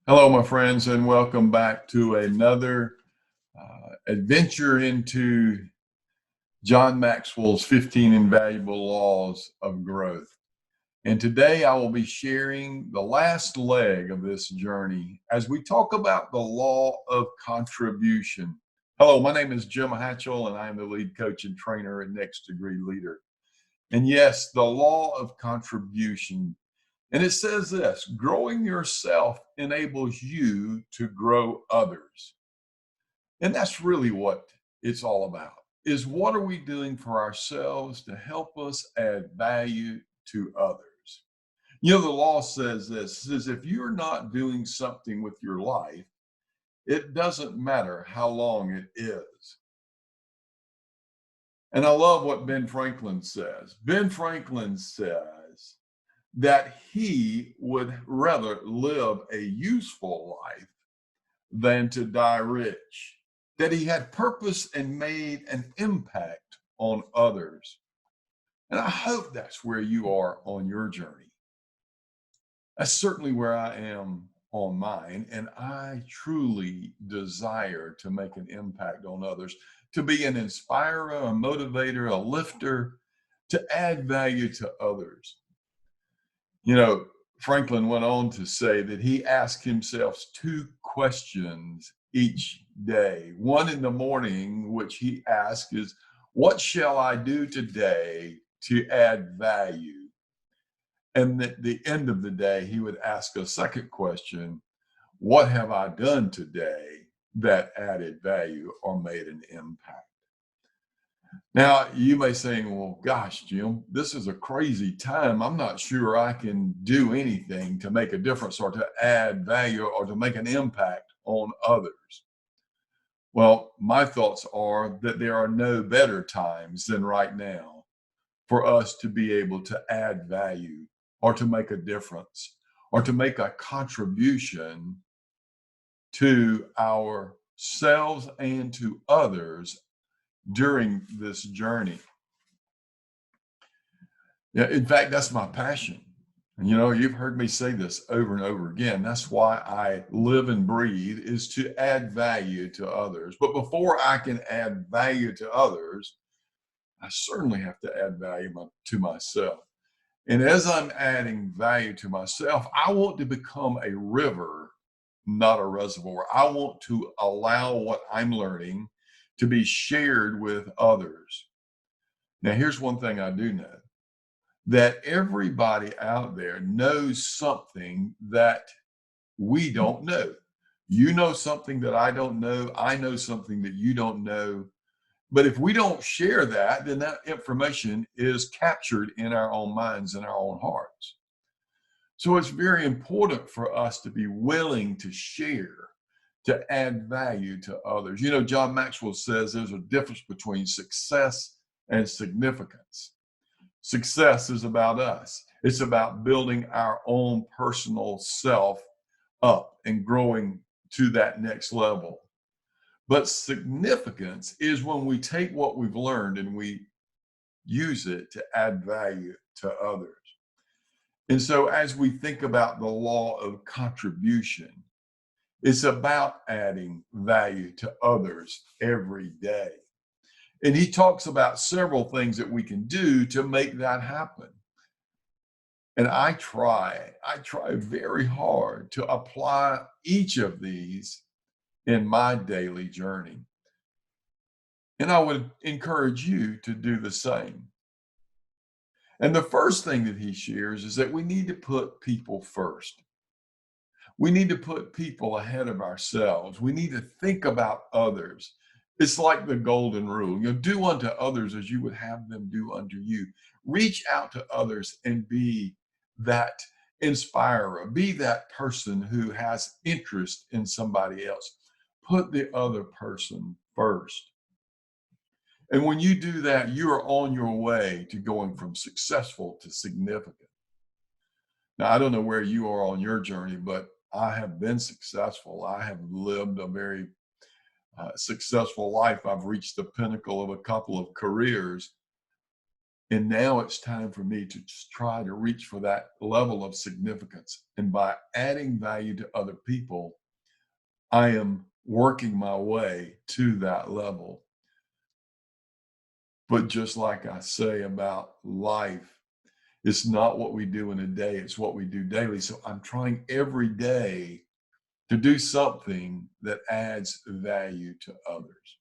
Hello, my friends, and welcome back to another adventure into John Maxwell's 15 Invaluable Laws of Growth. And today I will be sharing the last leg of this journey as we talk about the law of contribution. Hello, my name is Jim Hatchell, and I am the lead coach and trainer at Next Degree Leader. And yes, the law of contribution. And it says this: growing yourself enables you to grow others. And that's really what it's all about, is what are we doing for ourselves to help us add value to others? The law says this, it says if you're not doing something with your life, it doesn't matter how long it is. And I love what Ben Franklin says. Ben Franklin says that he would rather live a useful life than to die rich, that he had purpose and made an impact on others. And I hope that's where you are on your journey. That's certainly where I am on mine. And I truly desire to make an impact on others, to be an inspirer, a motivator, a lifter, to add value to others. Franklin went on to say that he asked himself two questions each day. One in the morning, which he asked is, what shall I do today to add value? And at the end of the day, he would ask a second question, what have I done today that added value or made an impact? Now, you may say, well, gosh, Jim, this is a crazy time. I'm not sure I can do anything to make a difference or to add value or to make an impact on others. Well, my thoughts are that there are no better times than right now for us to be able to add value or to make a difference or to make a contribution to ourselves and to others during this journey. Yeah, in fact, that's my passion. And you've heard me say this over and over again. That's why I live and breathe, is to add value to others. But before I can add value to others, I certainly have to add value to myself. And as I'm adding value to myself, I want to become a river, not a reservoir. I want to allow what I'm learning to be shared with others. Now, here's one thing I do know, that everybody out there knows something that we don't know. You know something that I don't know. I know something that you don't know. But if we don't share that, then that information is captured in our own minds and our own hearts. So it's very important for us to be willing to share, to add value to others. John Maxwell says there's a difference between success and significance. Success is about us. It's about building our own personal self up and growing to that next level. But significance is when we take what we've learned and we use it to add value to others. And so as we think about the law of contribution, it's about adding value to others every day. And he talks about several things that we can do to make that happen. And I try very hard to apply each of these in my daily journey. And I would encourage you to do the same. And the first thing that he shares is that we need to put people first. We need to put people ahead of ourselves. We need to think about others. It's like the golden rule, do unto others as you would have them do unto you. Reach out to others and be that inspirer, be that person who has interest in somebody else. Put the other person first. And when you do that, you are on your way to going from successful to significant. Now, I don't know where you are on your journey, but I have been successful. I have lived a very successful life. I've reached the pinnacle of a couple of careers. And now it's time for me to just try to reach for that level of significance. And by adding value to other people, I am working my way to that level. But just like I say about life, it's not what we do in a day, it's what we do daily. So I'm trying every day to do something that adds value to others.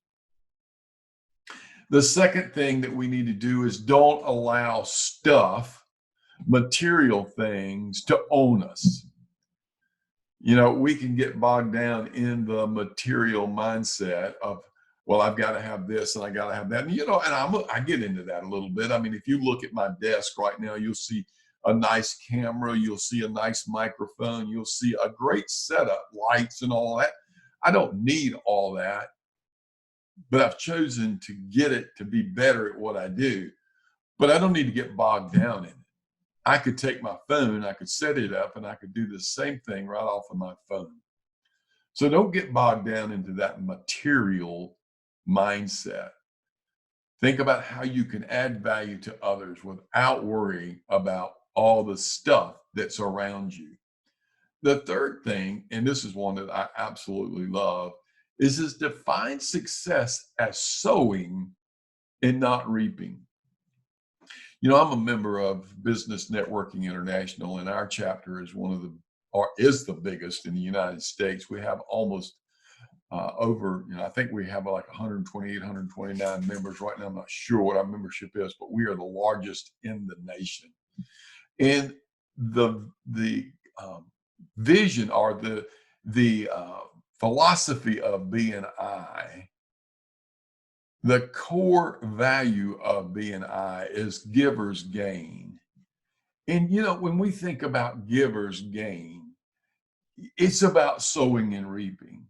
The second thing that we need to do is don't allow stuff, material things, to own us. You know, we can get bogged down in the material mindset of, well, I've got to have this and I got to have that. And, you know, and I get into that a little bit. I mean, if you look at my desk right now, you'll see a nice camera, you'll see a nice microphone, you'll see a great setup, lights and all that. I don't need all that, but I've chosen to get it to be better at what I do. But I don't need to get bogged down in it. I could take my phone, I could set it up, and I could do the same thing right off of my phone. So don't get bogged down into that material mindset. Think about how you can add value to others without worrying about all the stuff that's around you. The third thing, and this is one that I absolutely love, is define success as sowing and not reaping. You know, I'm a member of Business Networking International, and our chapter is is the biggest in the United States. We have almost I think we have like 128, 129 members right now. I'm not sure what our membership is, but we are the largest in the nation. And the vision or the philosophy of BNI, the core value of BNI is givers gain. And you know, when we think about givers gain, it's about sowing and reaping.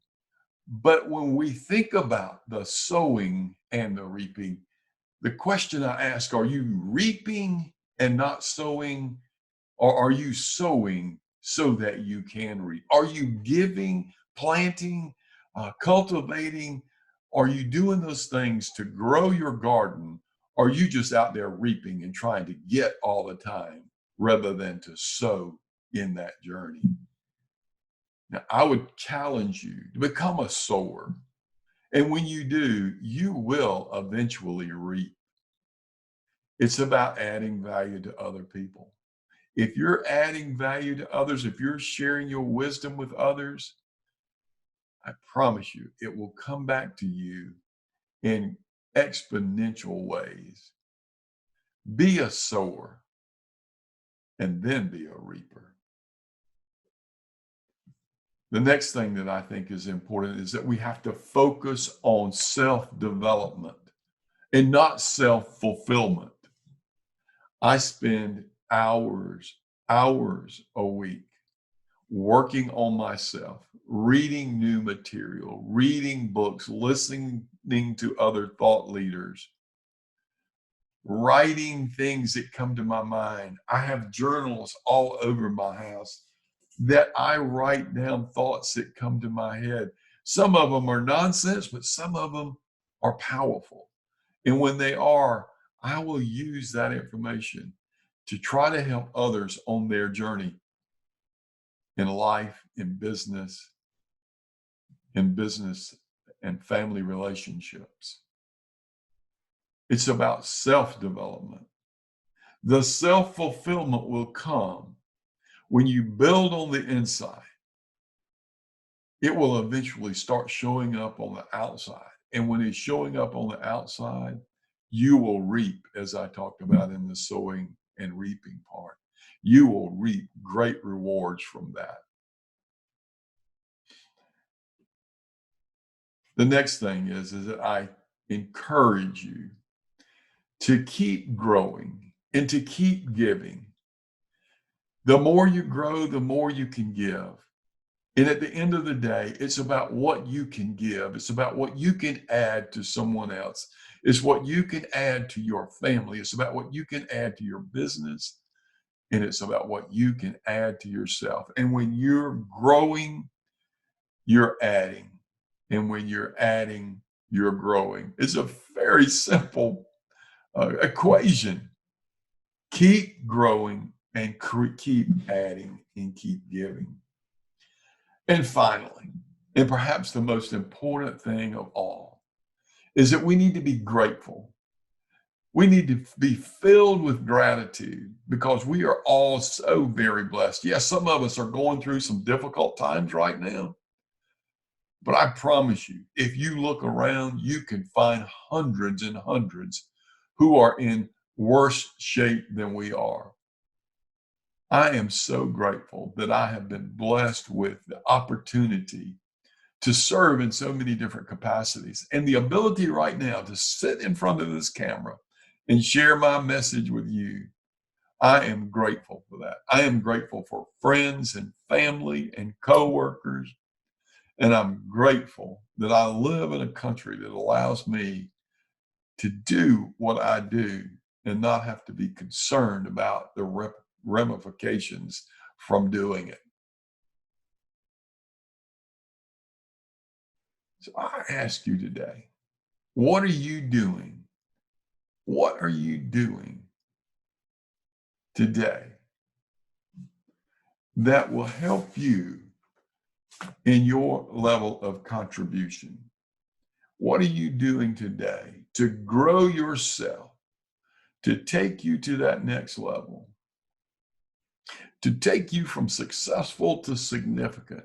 But when we think about the sowing and the reaping, the question I ask, are you reaping and not sowing? Or are you sowing so that you can reap? Are you giving, planting, cultivating? Are you doing those things to grow your garden? Or are you just out there reaping and trying to get all the time rather than to sow in that journey? Now, I would challenge you to become a sower. And when you do, you will eventually reap. It's about adding value to other people. If you're adding value to others, if you're sharing your wisdom with others, I promise you, it will come back to you in exponential ways. Be a sower and then be a reaper. The next thing that I think is important is that we have to focus on self-development and not self-fulfillment. I spend hours a week working on myself, reading new material, reading books, listening to other thought leaders, writing things that come to my mind. I have journals all over my house that I write down thoughts that come to my head. Some of them are nonsense, but some of them are powerful. And when they are, I will use that information to try to help others on their journey in life, in business and family relationships. It's about self-development. The self-fulfillment will come when you build on the inside. It will eventually start showing up on the outside. And when it's showing up on the outside, you will reap, as I talked about in the sowing and reaping part. You will reap great rewards from that. The next thing is that I encourage you to keep growing and to keep giving. The more you grow, the more you can give. And at the end of the day, it's about what you can give. It's about what you can add to someone else. It's what you can add to your family. It's about what you can add to your business. And it's about what you can add to yourself. And when you're growing, you're adding. And when you're adding, you're growing. It's a very simple equation. Keep growing and keep adding and keep giving. And finally, and perhaps the most important thing of all, is that we need to be grateful. We need to be filled with gratitude because we are all so very blessed. Yes, some of us are going through some difficult times right now. But I promise you, if you look around, you can find hundreds and hundreds who are in worse shape than we are. I am so grateful that I have been blessed with the opportunity to serve in so many different capacities and the ability right now to sit in front of this camera and share my message with you. I am grateful for that. I am grateful for friends and family and coworkers. And I'm grateful that I live in a country that allows me to do what I do and not have to be concerned about the ramifications from doing it. So I ask you today, what are you doing? What are you doing today that will help you in your level of contribution? What are you doing today to grow yourself, to take you to that next level, to take you from successful to significant,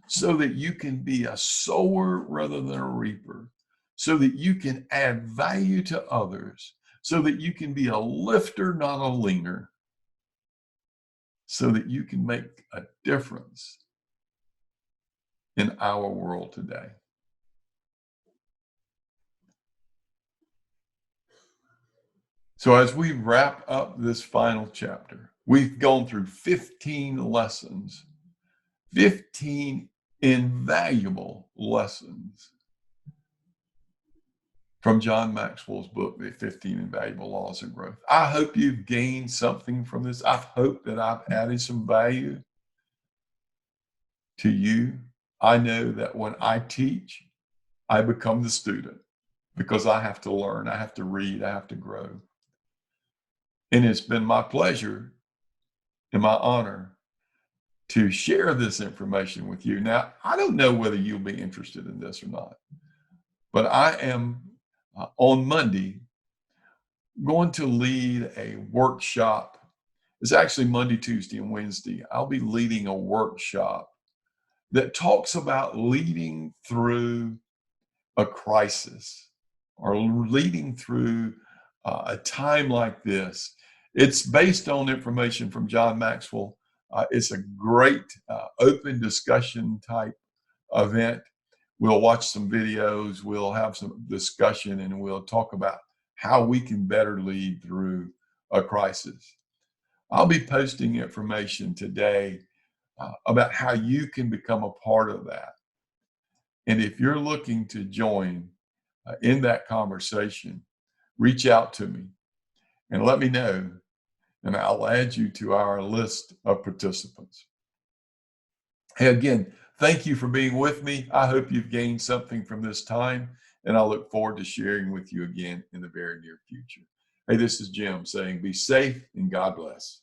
so that you can be a sower rather than a reaper, so that you can add value to others, so that you can be a lifter, not a leaner, so that you can make a difference in our world today. So as we wrap up this final chapter, we've gone through 15 lessons, 15 invaluable lessons from John Maxwell's book, The 15 Invaluable Laws of Growth. I hope you've gained something from this. I hope that I've added some value to you. I know that when I teach, I become the student because I have to learn, I have to read, I have to grow. And it's been my pleasure and my honor to share this information with you. Now, I don't know whether you'll be interested in this or not, but I am on Monday going to lead a workshop. It's actually Monday, Tuesday, and Wednesday. I'll be leading a workshop that talks about leading through a crisis or leading through a time like this. It's based on information from John Maxwell. It's a great open discussion type event. We'll watch some videos, we'll have some discussion, and we'll talk about how we can better lead through a crisis. I'll be posting information today about how you can become a part of that. And if you're looking to join in that conversation, reach out to me and let me know, and I'll add you to our list of participants. Hey, again, thank you for being with me. I hope you've gained something from this time, and I look forward to sharing with you again in the very near future. Hey, this is Jim saying be safe and God bless.